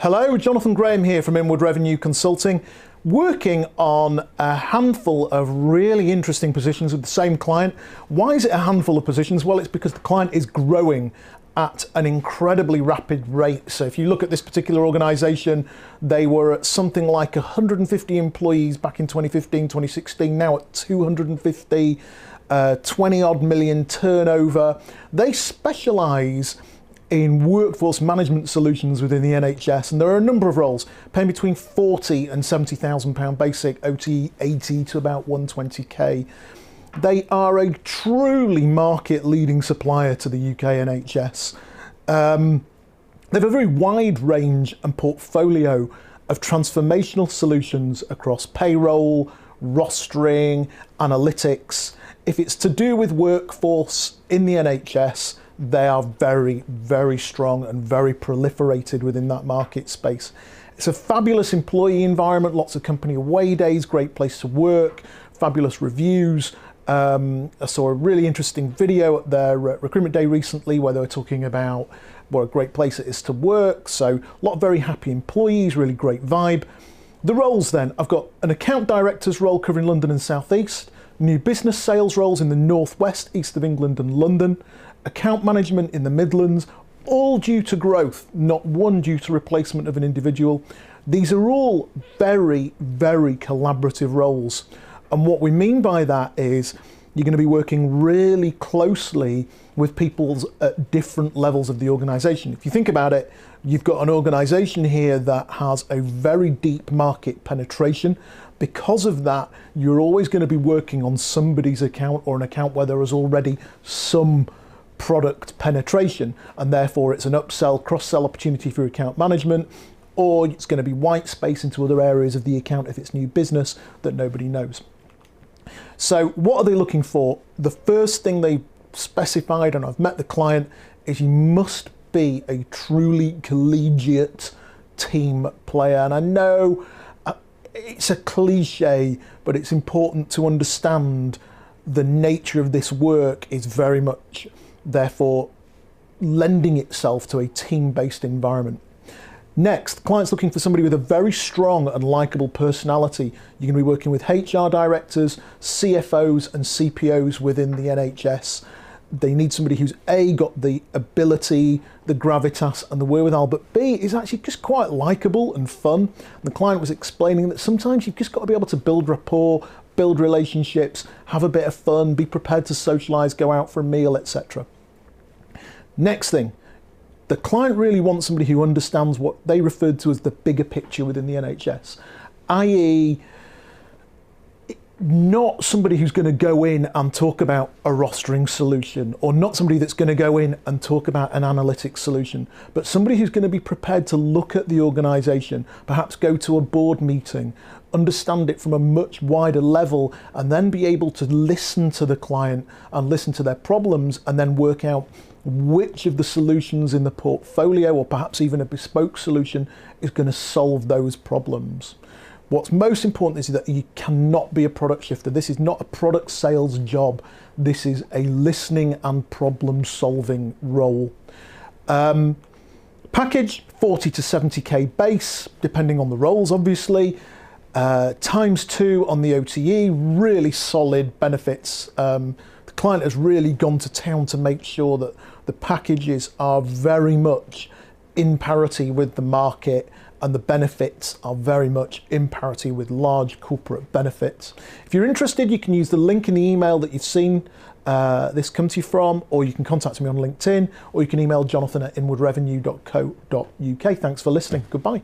Hello, Jonathan Graham here from Inward Revenue Consulting, working on a handful of really interesting positions with the same client. Why is it a handful of positions? Well, it's because the client is growing at an incredibly rapid rate. So if you look at this particular organization, they were at something like 150 employees back in 2015, 2016, now at 250, 20 odd million turnover. They specialize in workforce management solutions within the NHS, and there are a number of roles paying between 40 and 70,000 pound basic, OTE 80 to about 120k. They are a truly market leading supplier to the UK NHS. They have a very wide range and portfolio of transformational solutions across payroll, rostering, analytics. If it's to do with workforce in the NHS, they are very, very strong and very proliferated within that market space. It's a fabulous employee environment, lots of company away days, great place to work, fabulous reviews. I saw a really interesting video at their recruitment day recently where they were talking about what a great place it is to work. So a lot of very happy employees, really great vibe. The roles then, I've got an account director's role covering London and South East, new business sales roles in the North West, East of England and London, account management in the Midlands, all due to growth, not one due to replacement of an individual. These are all very, very collaborative roles. And what we mean by that is you're going to be working really closely with people at different levels of the organisation. If you think about it, you've got an organisation here that has a very deep market penetration. Because of that, you're always going to be working on somebody's account or an account where there is already some product penetration, and therefore it's an upsell, cross-sell opportunity for account management, or it's going to be white space into other areas of the account if it's new business that nobody knows. So what are they looking for? The first thing they specified, and I've met the client, is you must be a truly collegiate team player. And I know it's a cliche, but it's important to understand the nature of this work is very much therefore lending itself to a team-based environment. Next, the client's looking for somebody with a very strong and likable personality. You're going to be working with HR directors, CFOs and CPOs within the NHS. They need somebody who's A, got the ability, the gravitas and the wherewithal, but B, is actually just quite likable and fun. The client was explaining that sometimes you've just got to be able to build rapport, build relationships, have a bit of fun, be prepared to socialise, go out for a meal, etc. Next thing, the client really wants somebody who understands what they referred to as the bigger picture within the NHS, i.e. not somebody who's going to go in and talk about a rostering solution, or not somebody that's going to go in and talk about an analytics solution, but somebody who's going to be prepared to look at the organisation, perhaps go to a board meeting, understand it from a much wider level, and then be able to listen to the client and listen to their problems and then work out which of the solutions in the portfolio, or perhaps even a bespoke solution, is going to solve those problems. What's most important is that you cannot be a product shifter. This is not a product sales job. This is a listening and problem solving role. Package 40 to 70k base, depending on the roles, obviously. Times 2 on the OTE, really solid benefits. The client has really gone to town to make sure that the packages are very much in parity with the market, and the benefits are very much in parity with large corporate benefits. If you're interested, you can use the link in the email that you've seen this come to you from, or you can contact me on LinkedIn, or you can email jonathan@inwardrevenue.co.uk. Thanks for listening. Goodbye.